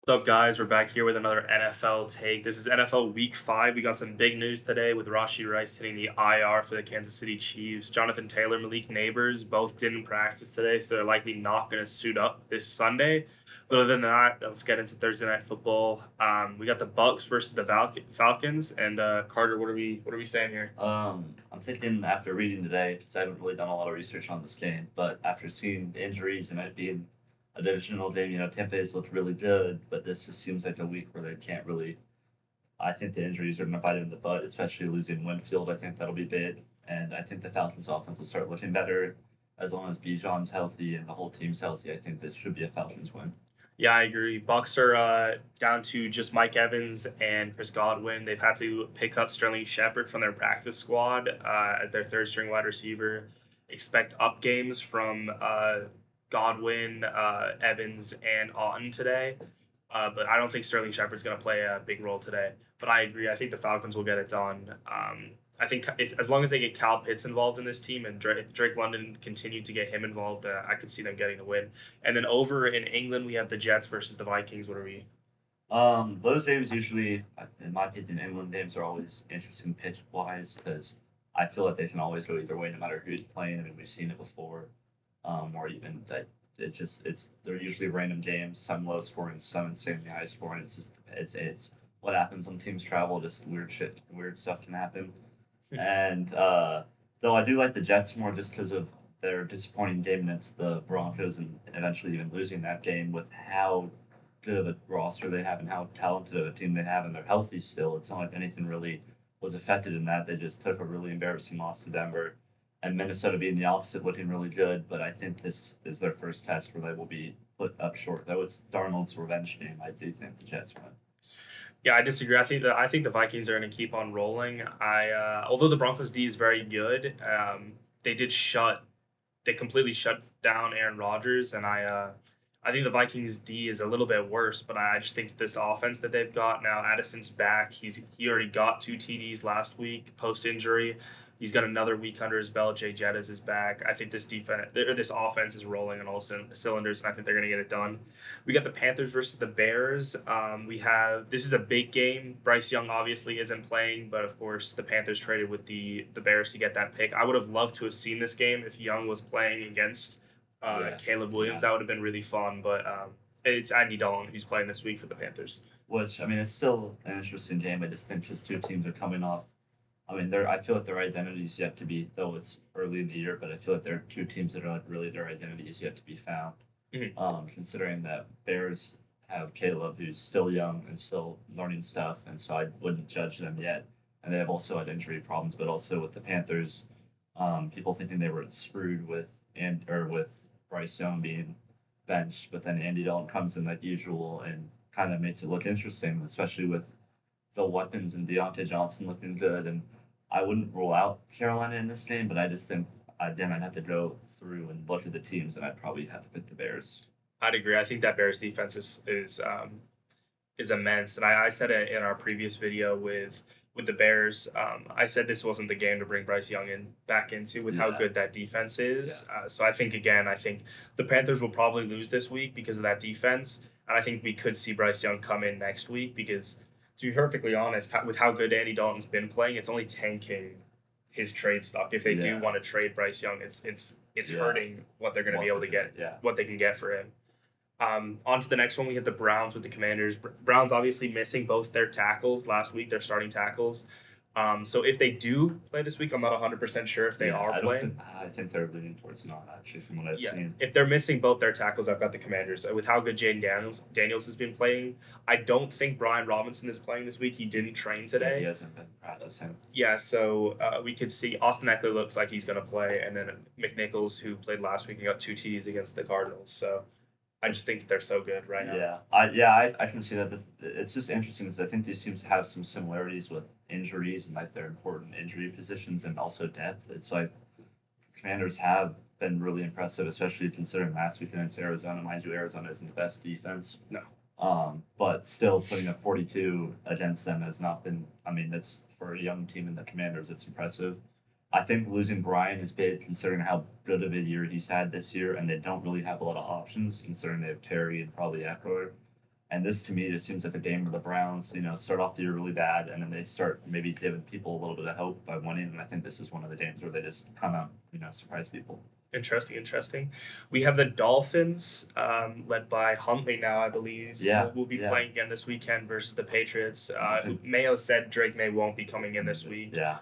What's up, guys? We're back here with another NFL take. This is NFL Week 5. We got some big news today with Rashee Rice hitting the IR for the Kansas City Chiefs. Jonathan Taylor, Malik Neighbors both didn't practice today, so they're likely not going to suit up this Sunday. But other than that, let's get into Thursday Night Football. We got the Bucks versus the Falcons. And Carter, what are we saying here? I'm thinking after reading today, because I haven't really done a lot of research on this game, but after seeing the injuries and it being a divisional game, Tampa's looked really good, but this just seems like a week where they can't really. I think the injuries are going to bite them in the butt, especially losing Winfield. I think that'll be big, and I think the Falcons' offense will start looking better as long as Bijan's healthy and the whole team's healthy. I think this should be a Falcons win. Yeah, I agree. Bucks are down to just Mike Evans and Chris Godwin. They've had to pick up Sterling Shepard from their practice squad as their third string wide receiver. Expect up games from Godwin, Evans, and Auten today. But I don't think Sterling Shepard's going to play a big role today. But I agree. I think the Falcons will get it done. I think as long as they get Kyle Pitts involved in this team and Drake London continue to get him involved, I could see them getting the win. And then over in England, we have the Jets versus the Vikings. What are we? Those games usually, in my opinion, England games are always interesting pitch wise because I feel like they can always go either way no matter who's playing. I mean, we've seen it before, or even that they're usually random games, some low scoring, some insanely high scoring. It's what happens when teams travel. Just weird stuff can happen. And though I do like the Jets more just because of their disappointing game against the Broncos and eventually even losing that game with how good of a roster they have and how talented of a team they have, and they're healthy still. It's not like anything really was affected in that. They just took a really embarrassing loss to Denver, and Minnesota being the opposite, looking really good. But I think this is their first test where they will be put up short. Though it's Darnold's revenge game, I do think the Jets win. Yeah, I disagree. I think the Vikings are going to keep on rolling. Although the Broncos D is very good, they did shut they completely shut down Aaron Rodgers, and I think the Vikings D is a little bit worse, but I just think this offense that they've got now, Addison's back. He already got 2 TDs last week post injury. He's got another week under his belt. Jay Jettas is back. I think this offense is rolling on all cylinders, and I think they're going to get it done. We got the Panthers versus the Bears. This is a big game. Bryce Young obviously isn't playing, but of course the Panthers traded with the Bears to get that pick. I would have loved to have seen this game if Young was playing against Yeah, Caleb Williams. yeah. That would have been really fun. But it's Andy Dalton who's playing this week for the Panthers. Which I mean, it's still an interesting game. I just think just two teams are coming off. I mean, I feel like their identity is yet to be, though it's early in the year, but I feel like there are two teams that are like really their identity is yet to be found. Mhm. Considering that Bears have Caleb, who's still young and still learning stuff, and so I wouldn't judge them yet. And they have also had injury problems, but also with the Panthers, people thinking they were screwed with Bryce Young being benched, but then Andy Dalton comes in like usual and kind of makes it look interesting, especially with the weapons and Deontay Johnson looking good. And I wouldn't rule out Carolina in this game, but I just think then I'd have to go through and look at the teams, and I'd probably have to pick the Bears. I'd agree. I think that Bears defense is immense, and I said it in our previous video with the Bears. I said this wasn't the game to bring Bryce Young in back into with how Yeah, good that defense yeah, is. So I think the Panthers will probably lose this week because of that defense, and I think we could see Bryce Young come in next week because, to be perfectly honest, with how good Andy Dalton's been playing, it's only tanking his trade stock. If they do yeah, want to trade Bryce Young, it's yeah. hurting what they're going to be What able they're to gonna, get, yeah. what they can get for him. On to the next one, we have the Browns with the Commanders. Browns obviously missing both their tackles last week, their starting tackles. So if they do play this week, I'm not 100% sure if they Yeah, are I don't playing. think I think they're leaning towards not actually from what I've Yeah, seen. if they're missing both their tackles, I've got the Commanders. With how good Daniels has been playing, I don't think Brian Robinson is playing this week. He didn't train Yeah, he today. hasn't been practicing. Yeah, so we could see Austin Eckler looks like he's going to play, and then McNichols, who played last week and got 2 TDs against the Cardinals. So I just think that they're so good right now. I can see that. It's just interesting because I think these teams have some similarities with injuries and like their important injury positions and also depth. It's like Commanders have been really impressive, especially considering last week against Arizona. Mind you, Arizona isn't the best defense. No. But still putting up 42 against them has not been. I mean, that's for a young team in the Commanders. It's impressive. I think losing Brian is big considering how good of a year he's had this year, and they don't really have a lot of options considering they have Terry and probably Eckler. And this to me just seems like a game where the Browns, start off the year really bad, and then they start maybe giving people a little bit of hope by winning. And I think this is one of the games where they just come out, surprise people. Interesting, interesting. We have the Dolphins, led by Huntley now, I believe. Yeah, Will be yeah. playing again this weekend versus the Patriots. think- Mayo said Drake May won't be coming in this week. Yeah,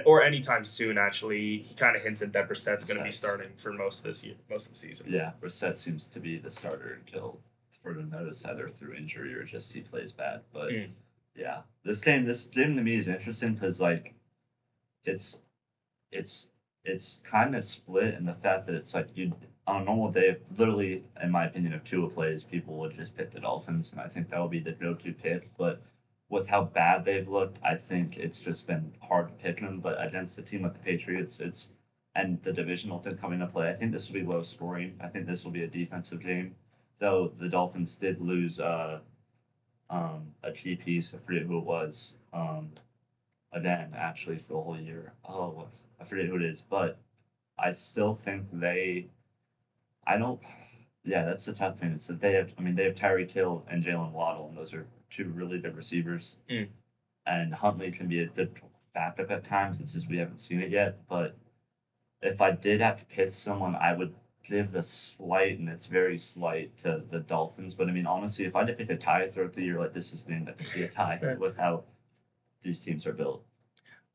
Or anytime soon. Actually, he kind of hinted that Brissett's going to be Brissett. starting for most of the season. yeah. Brissett seems to be the starter until further notice, either through injury or just he plays bad. But yeah, this game to me is interesting because like it's it's it's kind of split in the fact that it's like you on a normal day, literally, in my opinion, if Tua plays, people would just pick the Dolphins, and I think that would be the go-to pick. But with how bad they've looked, I think it's just been hard to pick them. But against a team like the Patriots, it's and the divisional thing coming into play, I think this will be low scoring. I think this will be a defensive game, though the Dolphins did lose a key piece. I forget who it was. Again, actually, for the whole year. Oh, I forget who it is, but I still think I don't. Yeah, that's the tough thing. It's that they have Tyreek Hill and Jalen Waddle, and those are two really good receivers. Mm. And Huntley can be a good backup at times. It's just we haven't seen it yet. But if I did have to pick someone, I would give the slight, and it's very slight, to the Dolphins. But I mean, honestly, if I had to pick a tie throughout the year, like this is the game that could be a tie with how these teams are built.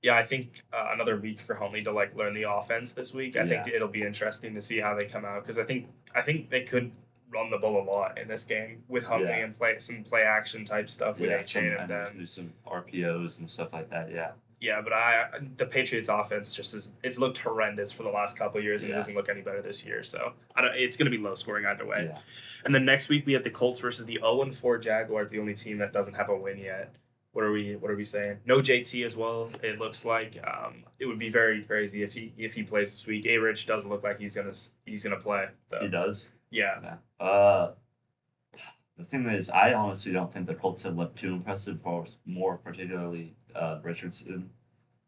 Yeah, I think another week for Huntley to like learn the offense this week. I think Yeah. it'll be interesting to see how they come out because I think they could run the ball a lot in this game with Huntley Yeah. and play action type stuff with Yeah, A-Chain and do some RPOs and stuff like that. Yeah. yeah, but the Patriots offense it's looked horrendous for the last couple of years and it Yeah. doesn't look any better this year. So it's going to be low scoring either way. Yeah. And then next week we have the Colts versus the 0-4 Jaguars, the only team that doesn't have a win yet. What are we saying? No JT as well. It looks like it would be very crazy if he plays this week. A-Rich does look like he's gonna play. So, He does. yeah. Yeah. The thing is, I honestly don't think the Colts have looked too impressive, for more particularly Richardson,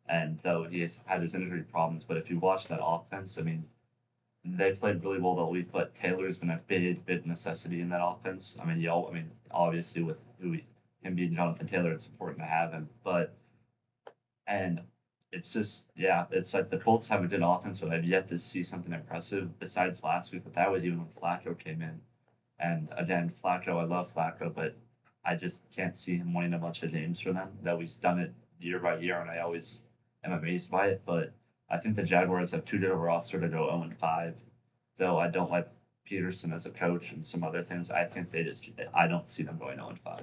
and though he has had his injury problems. But if you watch that offense, I mean, they played really well all week. But Taylor's been a big necessity in that offense. I mean, obviously with him being Jonathan Taylor, it's important to have him. And it's just, yeah, it's like the Colts have a good offense, but I've yet to see something impressive besides last week. But that was even when Flacco came in. And again, Flacco, I love Flacco, but I just can't see him winning a bunch of games for them. Though he's done it year by year, and I always am amazed by it. But I think the Jaguars have too good a roster to go 0-5. Though I don't like Peterson as a coach and some other things. I don't see them going 0-5.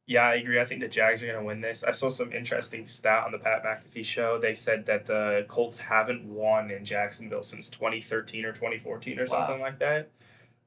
Yeah, I agree. I think the Jags are going to win this. I saw some interesting stat on the Pat McAfee show. They said that the Colts haven't won in Jacksonville since 2013 or 2014 or something like that.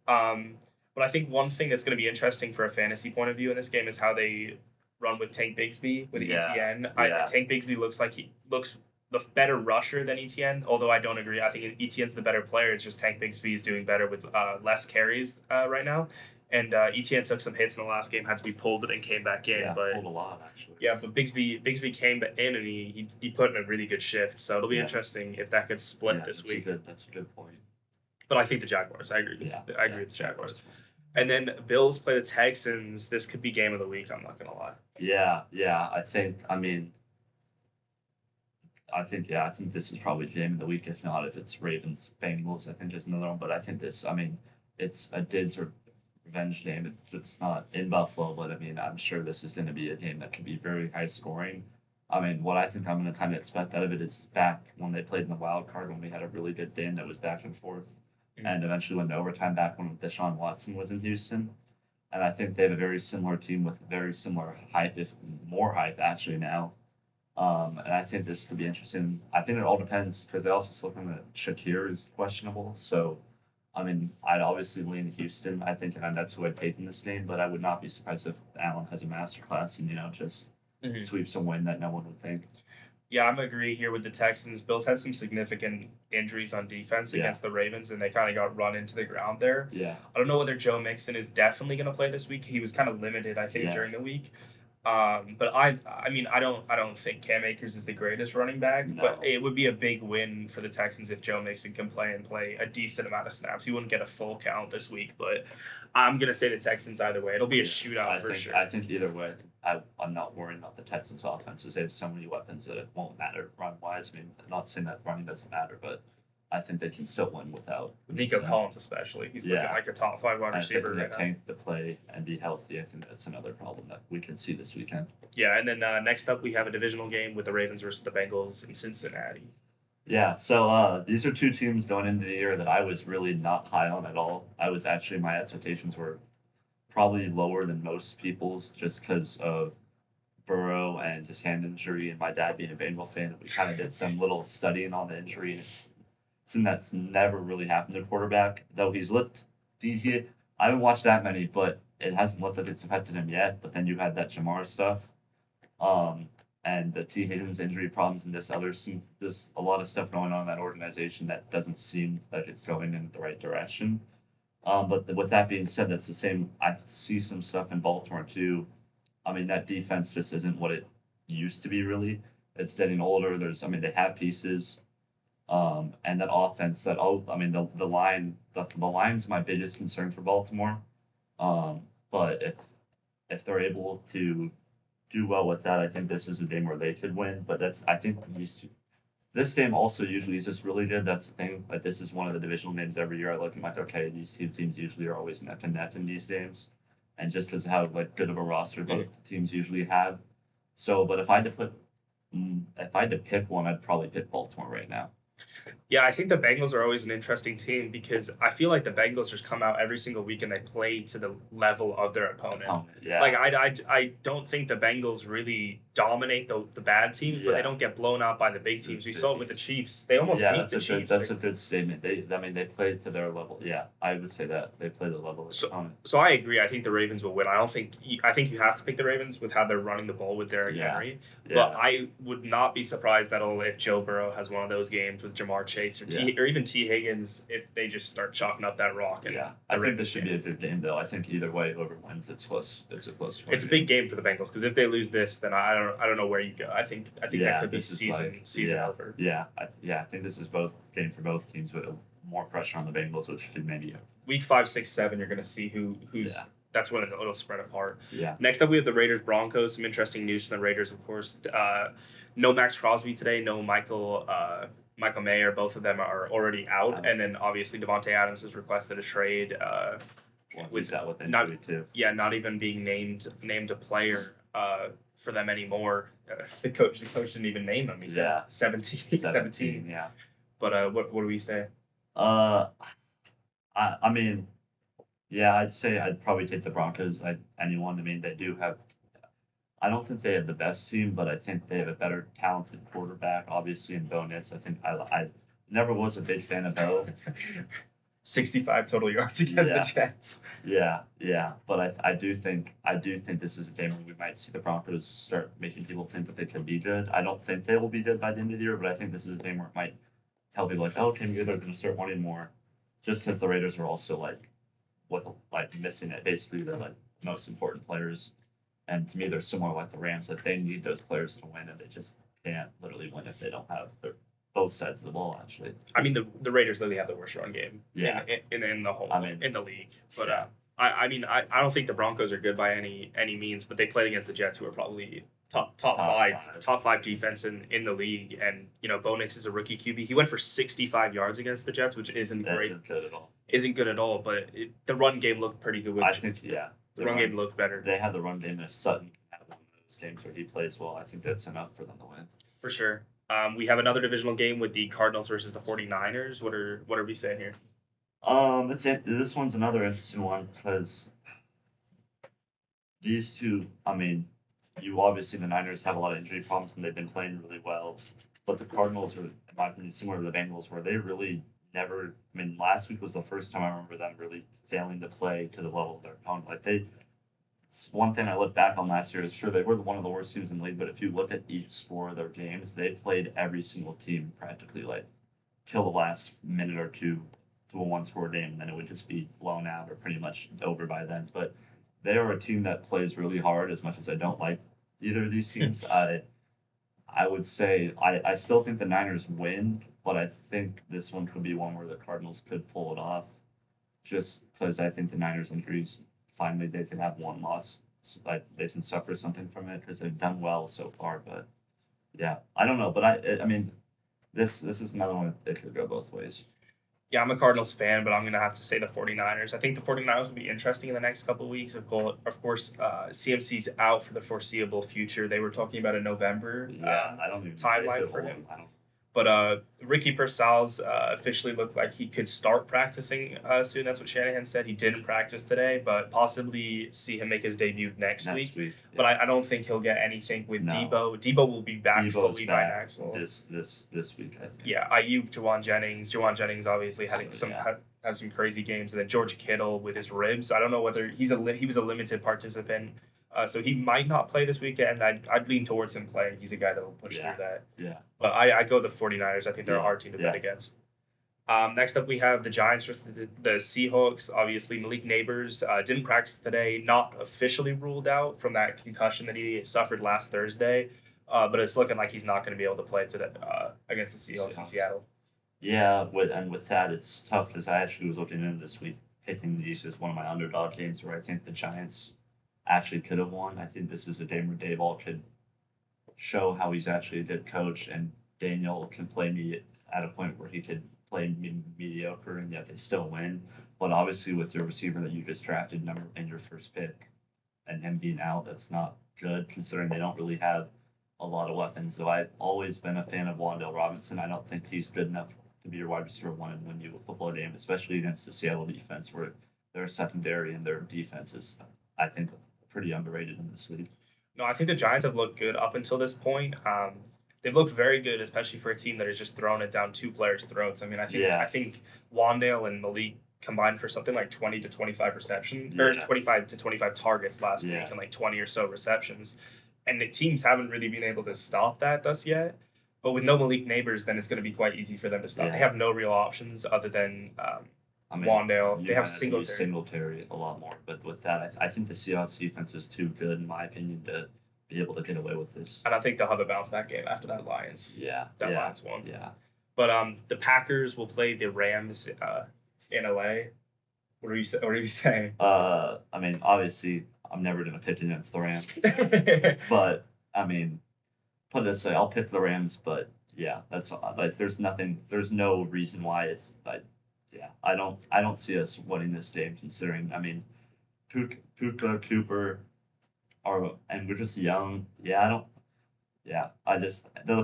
But I think one thing that's going to be interesting for a fantasy point of view in this game is how they run with Tank Bigsby with ETN. Tank Bigsby looks like he looks the better rusher than ETN, although I don't agree. I think ETN's the better player. It's just Tank Bigsby is doing better with less carries right now. And ETN took some hits in the last game, had to be pulled, but then came back in. Yeah, but pulled a lot actually. Yeah, but Bigsby came in and he put in a really good shift. So it'll be interesting if that gets split this week. That's a good point. But I think the Jaguars. I agree. I agree with the Jaguars. And then Bills play the Texans. This could be game of the week. I'm not gonna lie. Yeah. I think this is probably game of the week. If not, if it's Ravens Bengals, I think there's another one. But I think this. I mean, it's a Dids or revenge game. It's not in Buffalo, but I mean, I'm sure this is going to be a game that can be very high scoring. I mean, what I think I'm going to kind of expect out of it is back when they played in the wild card, when we had a really good game that was back and forth, and eventually went to overtime back when Deshaun Watson was in Houston. And I think they have a very similar team with very similar hype, if more hype actually now. And I think this could be interesting. I think it all depends because they also still think that Shakir is questionable. So, I mean, I'd obviously lean Houston. I think that's who I'd take in this game, but I would not be surprised if Allen has a masterclass and just sweeps a win that no one would think. Yeah, I'm agree here with the Texans. Bills had some significant injuries on defense against the Ravens, and they kind of got run into the ground there. Yeah. I don't know whether Joe Mixon is definitely going to play this week. He was kind of limited, I think, during the week. But I mean, I don't think Cam Akers is the greatest running back, but No. it would be a big win for the Texans if Joe Mixon can play a decent amount of snaps. He wouldn't get a full count this week, but I'm gonna say the Texans either way. It'll be a Yeah, shootout for sure. I think either way, I'm not worried about the Texans' offense because they have so many weapons that it won't matter run wise. I mean, I'm not saying that running doesn't matter, but I think they can still win without Nico Mixon. Collins especially. He's looking Yeah. like a top 5 wide And if they receiver can right get now. Tank to play and be healthy, I think that's another problem that we can see this weekend. Yeah, and then next up we have a divisional game with the Ravens versus the Bengals in Cincinnati. Yeah, so these are two teams going into the year that I was really not high on at all. I was actually my expectations were probably lower than most people's just because of Burrow and his hand injury, and my dad being a Bengal fan. We kind of did some little studying on the injury, and it's something that's never really happened to a quarterback. Though he's looked, I haven't watched that many, but it hasn't looked like it's affected him yet. But then you had that Jamar stuff, um, and the T Higgins injury problems, and there's a lot of stuff going on in that organization that doesn't seem like it's going in the right direction. But with that being said, that's the same. I see some stuff in Baltimore too. I mean, that defense just isn't what it used to be, really. It's getting older. I mean, they have pieces. And that offense, I mean, the line's my biggest concern for Baltimore. But if they're able to do well with that, I think this is a game where they could win. But I think this game also usually is just really good. That's the thing. Like this is one of the divisional games every year. I look and like, okay, these two teams usually are always neck and neck in these games, and just because of how like good of a roster both teams usually have. So, but if I had to pick one, I'd probably pick Baltimore right now. Yeah, I think the Bengals are always an interesting team because I feel like the Bengals just come out every single week and they play to the level of their opponent. Yeah. Like I don't think the Bengals really dominate the bad teams, but they don't get blown out by the big teams. We saw it with the Chiefs. They almost beat the Chiefs. That's a good statement. I mean, they played to their level. Yeah, I would say that they play the level of the opponent. So I agree. I think the Ravens will win. I think you have to pick the Ravens with how they're running the ball with Derrick Henry. But I would not be surprised if Joe Burrow has one of those games with Jamar Chase or even T Higgins if they just start chalking up that rock. I think this should be a good game though. I think either way, whoever wins, it's close. It's a close one. It's a big game for the Bengals because if they lose this, then I don't know where you go. I think that could be season over. I think this is both game for both teams with more pressure on the Bengals, which could maybe week 5, 6, 7. You're gonna see who's. That's when it'll spread apart. Yeah. Next up, we have the Raiders Broncos. Some interesting news from the Raiders, of course. No Max Crosby today. No Michael Mayer. Both of them are already out. And then obviously Devontae Adams has requested a trade. With injury too. Yeah, not even being named a player for them anymore. The coach didn't even name him. He said 17. Yeah. But what do we say? I mean, yeah, I'd say I'd probably take the Broncos. Anyone. I mean, they do have. I don't think they have the best team, but I think they have a better talented quarterback, obviously, in Bo Nix. I think I never was a big fan of Bo. 65 total yards against the Jets. Yeah. But I do think this is a game where we might see the Broncos start making people think that they could be good. I don't think they will be good by the end of the year, but I think this is a game where it might tell people like, oh, okay, maybe they're going to start wanting more, just because the Raiders are also missing it. Basically, they're like most important players, and to me, they're similar like the Rams. That they need those players to win, and they just can't literally win if they don't have both sides of the ball. Actually, I mean the Raiders literally have the worst run game. In the league. But I don't think the Broncos are good by any means, but they played against the Jets, who are probably top five defense in the league. And Bo Nix is a rookie QB. He went for 65 yards against the Jets, which isn't great. Isn't good at all. But the run game looked pretty good. The run game looked better. They had the run game, and if Sutton had one of those games where he plays well, I think that's enough for them to win. For sure. We have another divisional game with the Cardinals versus the 49ers. What are we saying here? This one's another interesting one because these two, I mean, the Niners have a lot of injury problems and they've been playing really well, but the Cardinals are, in my opinion, similar to the Bengals, where they really never. I mean, last week was the first time I remember them really failing to play to the level of their opponent. One thing I look back on last year is sure they were one of the worst teams in the league, but if you look at each score of their games, they played every single team practically till the last minute or two to a one-score game, and then it would just be blown out or pretty much over by then. But they are a team that plays really hard. As much as I don't like either of these teams. I would say I still think the Niners win, but I think this one could be one where the Cardinals could pull it off. Just because I think the Niners injuries finally they can have one loss, so like they can suffer something from it because they've done well so far. But yeah, I don't know. But I mean this is another one that could go both ways. Yeah, I'm a Cardinals fan, but I'm going to have to say the 49ers. I think the 49ers will be interesting in the next couple of weeks. Of course, CMC's out for the foreseeable future. They were talking about a November Yeah, I don't even timeline for him. I don't. But Ricky Persals officially looked like he could start practicing soon. That's what Shanahan said. He didn't practice today, but possibly see him make his debut next week. Yeah. But I don't think he'll get anything with No. Debo. Debo will be back fully by next week. This week, I think. Yeah, Ayuk, Jawan Jennings. Jawan Jennings obviously had had some crazy games, and then George Kittle with his ribs. I don't know whether he was a limited participant. So he might not play this weekend. I'd lean towards him playing. He's a guy that will push through that. Yeah. But I go the 49ers. I think they're a hard team to bet against. Next up, we have the Giants versus the Seahawks. Obviously, Malik Neighbors didn't practice today, not officially ruled out from that concussion that he suffered last Thursday. But it's looking like he's not going to be able to play today against the Seahawks in Seattle. Yeah, with that, it's tough because I actually was looking into this week, picking these as one of my underdog games where I think the Giants actually could have won. I think this is a game where Daboll could show how he's actually a good coach, and Daniel can play me at a point where he could play mediocre, and yet they still win. But obviously, with your receiver that you just drafted in your first pick, and him being out, that's not good considering they don't really have a lot of weapons. So I've always been a fan of Wan'Dale Robinson. I don't think he's good enough to be your wide receiver one and win you a football game, especially against the Seattle defense, where their secondary and their defense is, I think, pretty underrated in this league. No, I think the Giants have looked good up until this point. They've looked very good, especially for a team that has just thrown it down two players' throats. I mean, I think Wan'Dale and Malik combined for something like 20 to 25 receptions, or 25 to 25 targets last week, and like 20 or so receptions. And the teams haven't really been able to stop that thus yet. But with no Malik Neighbors, then it's going to be quite easy for them to stop. They have no real options other than Wan'Dale. They have Singletary a lot more. But with that, I think the Seahawks defense is too good, in my opinion, to be able to get away with this. And I think they'll have a bounce back game after that Lions. Lions one. Yeah. But the Packers will play the Rams in LA. What are you saying? I mean, obviously, I'm never gonna pick against the Rams. But I mean, put it this way, I'll pick the Rams. But yeah, that's like there's no reason why it's like, yeah, I don't see us winning this game considering. I mean, Puka, Cooper, and we're just young. The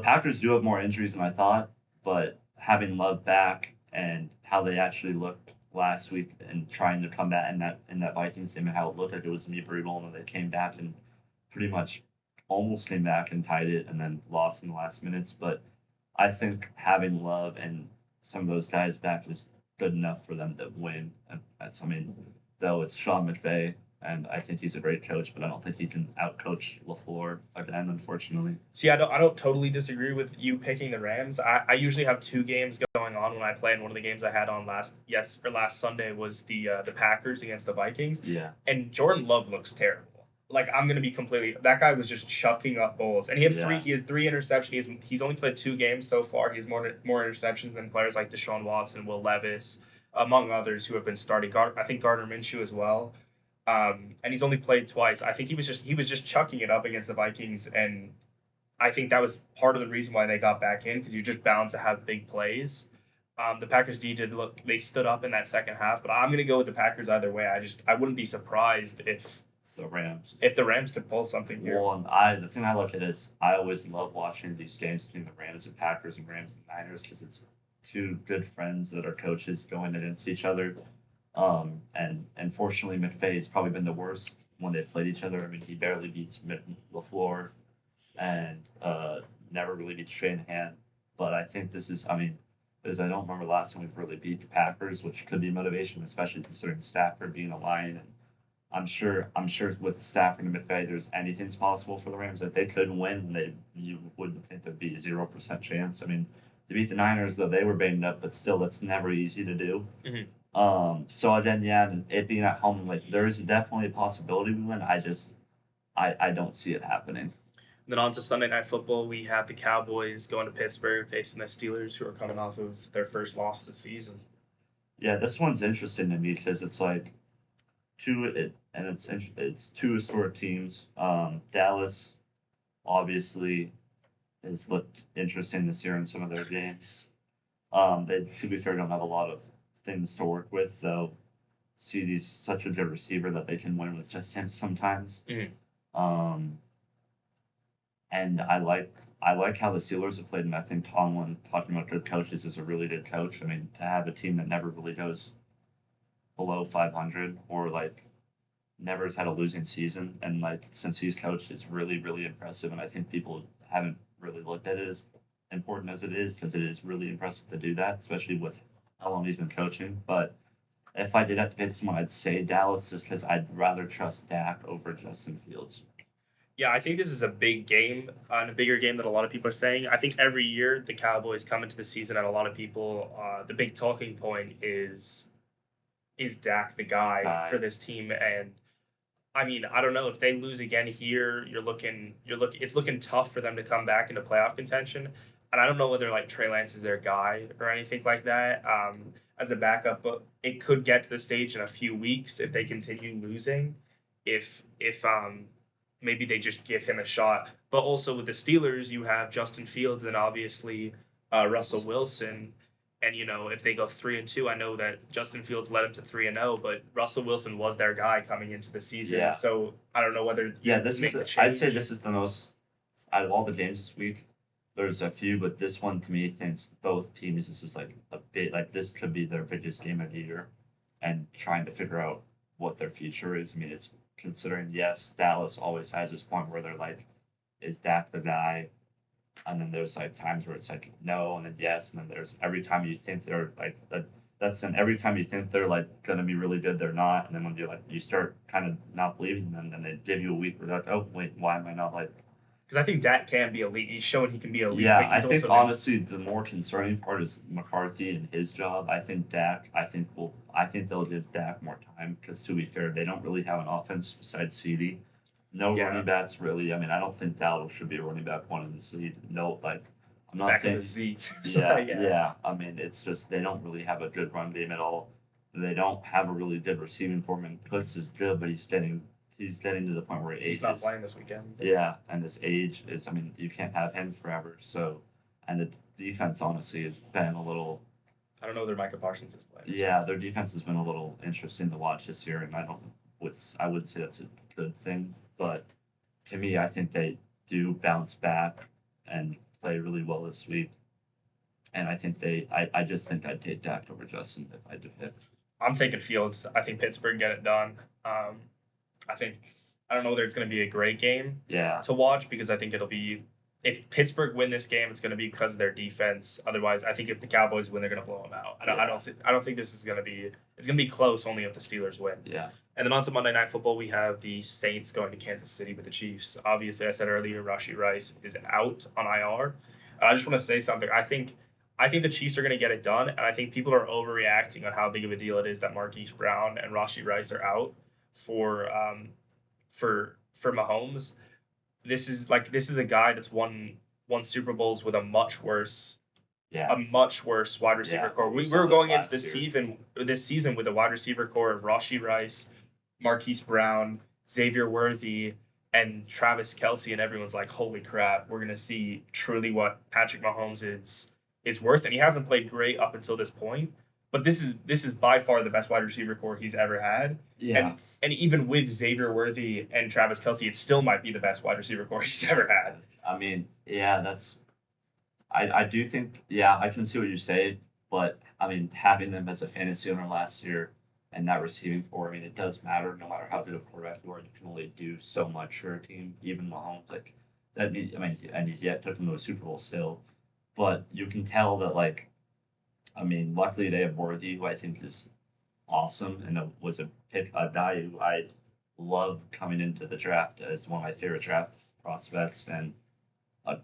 Packers do have more injuries than I thought, but having Love back and how they actually looked last week and trying to come back in that Vikings game and how it looked like it was gonna be brutal, and then they came back and pretty much almost came back and tied it and then lost in the last minutes. But I think having Love and some of those guys back is good enough for them to win. Though it's Sean McVay, and I think he's a great coach, but I don't think he can outcoach LaFleur again, unfortunately. See, I don't totally disagree with you picking the Rams. I usually have two games going on when I play, and one of the games I had on last Sunday was the Packers against the Vikings. Yeah. And Jordan Love looks terrible. Like, I'm gonna be that guy was just chucking up balls, and he had three interceptions. He's only played 2 games so far. He has more interceptions than players like Deshaun Watson, Will Levis, among others who have been starting. I think Gardner Minshew as well. And he's only played twice. I think he was just chucking it up against the Vikings, and I think that was part of the reason why they got back in, because you're just bound to have big plays. The Packers D they stood up in that second half, but I'm gonna go with the Packers either way. I wouldn't be surprised if the Rams could pull something here. Well, and the thing I look at is I always love watching these games between the Rams and Packers and Rams and Niners because it's two good friends that are coaches going against each other. And fortunately, McVay has probably been the worst when they've played each other. I mean, he barely beats LaFleur and never really beats Shanahan. But I think this is, because I don't remember the last time we've really beat the Packers, which could be motivation, especially considering Stafford being a Lion. And I'm sure with Stafford and McVay, there's anything's possible for the Rams. That they could win, you wouldn't think there'd be a 0% chance. I mean, to beat the Niners, though, they were banged up, but still, that's never easy to do. Mm-hmm. So then, it being at home, like there is definitely a possibility we win. I don't see it happening. Then on to Sunday Night Football, we have the Cowboys going to Pittsburgh facing the Steelers, who are coming off of their first loss of the season. Yeah, this one's interesting to me because it's like it's two historic teams. Dallas obviously has looked interesting this year in some of their games. They, to be fair, don't have a lot of things to work with, though. CD's such a good receiver that they can win with just him sometimes. Mhm. Um, and I like how the Steelers have played, and I think Tomlin, talking about good coaches, is a really good coach. I mean, to have a team that never really goes below 500 or like never has had a losing season, and like since he's coached, it's really really impressive. And I think people haven't really looked at it as important as it is because it is really impressive to do that, especially with how long he's been coaching. But if I did have to pick someone, I'd say Dallas just because I'd rather trust Dak over Justin Fields. Yeah, I think this is a big game, and a bigger game than a lot of people are saying. I think every year the Cowboys come into the season, and a lot of people, the big talking point is Dak the guy for Guy, this team? And I mean, I don't know if they lose again here. It's looking tough for them to come back into playoff contention. And I don't know whether like Trey Lance is their guy or anything like that as a backup, but it could get to the stage in a few weeks if they continue losing. If maybe they just give him a shot. But also with the Steelers, you have Justin Fields and obviously Russell Wilson. And if they go 3-2, I know that Justin Fields led them to 3-0, but Russell Wilson was their guy coming into the season. yeah, So I don't know whether yeah. you This is make the I'd say change. this is the most out of all the games this week. There's a few, but this one to me thinks both teams. This is like a bit like this could be their biggest game of the year, and trying to figure out what their future is. I mean, it's considering yes, Dallas always has this point where they're like, is Dak the guy? And then there's like times where it's like no, and then yes, and then there's every time you think they're like that. That's and every time you think they're like gonna be really good, they're not. And then when you start kind of not believing them, then they give you a week where they're like, oh wait, why am I not like? Because I think Dak can be elite. He's shown he can be elite, Yeah, but I he's think also been. honestly the more concerning part is McCarthy and his job. I think Dak. I think they'll give Dak more time because to be fair, they don't really have an offense besides CD. No Yeah, running backs really. I mean, I don't think Dowdle should be a running back one in this league. No, like I'm not back of saying. the Zeke. So, Yeah, yeah. yeah. I mean, it's just they don't really have a good run game at all. They don't have a really good receiving form. And Pitts is good, but he's getting to the point where He's age not is. playing this weekend. Yeah, and his age is. I mean, you can't have him forever. So, and the defense honestly has been a little. I don't know whether Micah Parsons is playing this week. Yeah, their defense has been a little interesting to watch this year, and I would say that's a good thing. But to me, I think they do bounce back and play really well this week. And I think I just think I'd take Dak over Justin if I had to pick. I'm taking Fields. I think Pittsburgh get it done. I think I don't know whether it's going to be a great game Yeah, to watch because I think it'll be if Pittsburgh win this game, it's going to be because of their defense. Otherwise, I think if the Cowboys win, they're going to blow them out. yeah, I don't think this is going to be. It's going to be close only if the Steelers win. yeah, And then on to Monday Night Football, we have the Saints going to Kansas City with the Chiefs. Obviously, I said earlier, Rashi Rice is out on IR. I just want to say something. I think the Chiefs are going to get it done, and I think people are overreacting on how big of a deal it is that Marquise Brown and Rashi Rice are out for for Mahomes. This is a guy that's won Super Bowls with a yeah, much worse wide receiver yeah. core. We We saw were this going into last year. this season with a wide receiver core of Rashi Rice, Marquise Brown, Xavier Worthy, and Travis Kelsey, and everyone's like, "Holy crap, we're gonna see truly what Patrick Mahomes is worth." And he hasn't played great up until this point, but this is by far the best wide receiver core he's ever had. Yeah, And even with Xavier Worthy and Travis Kelsey, it still might be the best wide receiver core he's ever had. I mean, yeah, that's. I do think, yeah, I can see what you say, but I mean, having them as a fantasy owner last year and that receiving core, I mean, it does matter no matter how good a quarterback you are. You can only do so much for a team. Even Mahomes, like that. I mean, and he yet took them to a Super Bowl still, but you can tell that, like, I mean, luckily they have Worthy, who I think is awesome and was a guy who I love coming into the draft as one of my favorite draft prospects, and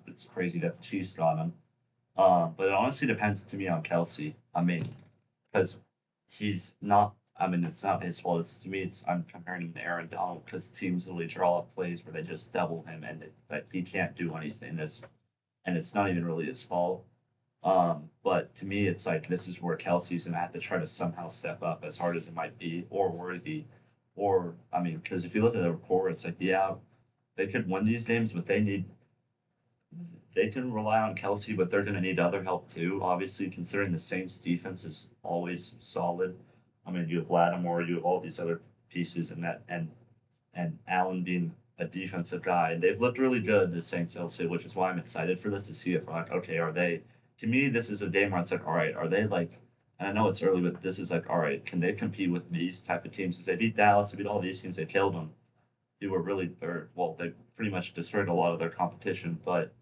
it's crazy that the Chiefs got him. But it honestly depends to me on Kelsey. I mean, because he's not. I mean, it's not his fault. It's to me, I'm comparing him to Aaron Donald because teams literally draw up plays where they just double him and like he can't do anything. And it's not even really his fault. But to me, it's like this is where Kelsey's gonna have to try to somehow step up as hard as it might be, or Worthy, or I mean, because if you look at the report, it's like yeah, they could win these games, but they can rely on Kelsey, but they're gonna need other help too. Obviously, considering the Saints defense is always solid. I mean, you have Lattimore, you have all these other pieces, and Allen being a defensive guy, and they've looked really good, the Saints also, which is why I'm excited for this to see if like, okay, are they? To me, this is a game where it's like, all right, are they like? And I know it's early, but this is like, all right, can they compete with these type of teams? Because they beat Dallas, they beat all these teams, they killed them. Who were really, or well, they pretty much destroyed a lot of their competition. But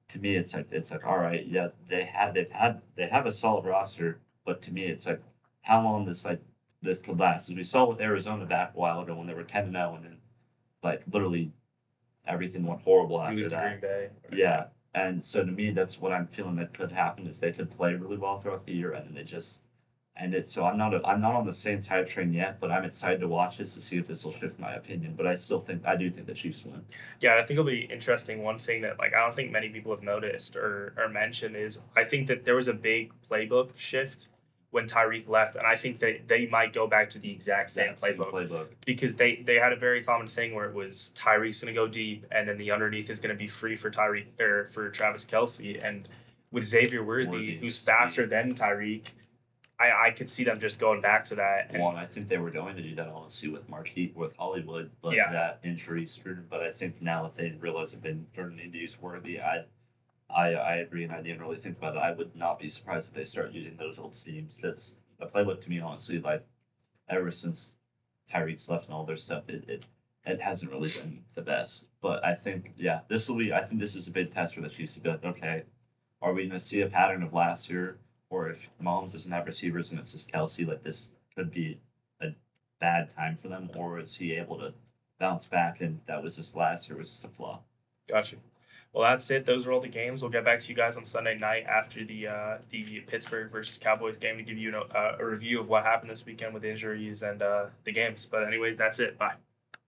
to me, it's like, all right, yeah, they have a solid roster, but to me, it's like, how long this could last? As we saw with Arizona back a while ago when they were 10-0, and then like literally everything went horrible You lose after to that. Green Bay. Yeah. And so to me, that's what I'm feeling that could happen is they could play really well throughout the year and then they just end it. So I'm not on the Saints hype train yet, but I'm excited to watch this to see if this will shift my opinion. But I do think the Chiefs win. Yeah, I think it'll be interesting. One thing that like I don't think many people have noticed or mentioned is I think that there was a big playbook shift when Tyreek left, and I think that they might go back to the exact same playbook because they had a very common thing where it was Tyreek's going to go deep, and then the underneath is going to be free for Tyreek or for Travis Kelsey, and with Xavier Worthy, who's faster than Tyreek, I could see them just going back to that. Well, and I think they were going to do that honestly with Marquise, with Hollywood, but Yeah. that injury screwed them. But I think now that they realize they've been turned into use Worthy, I agree, and I didn't really think about it. I would not be surprised if they start using those old schemes because the playbook to me, honestly, like ever since Tyreek's left and all their stuff, it hasn't really been the best. But I think, yeah, this will be. I think this is a big test for the Chiefs to be like, okay, are we going to see a pattern of last year, or if Mahomes doesn't have receivers and it's just Kelsey, like this could be a bad time for them, or is he able to bounce back and that was just last year was just a flaw? Gotcha. Well, that's it. Those are all the games. We'll get back to you guys on Sunday night after the Pittsburgh versus Cowboys game to give you a review of what happened this weekend with injuries and the games. But anyways, that's it. Bye.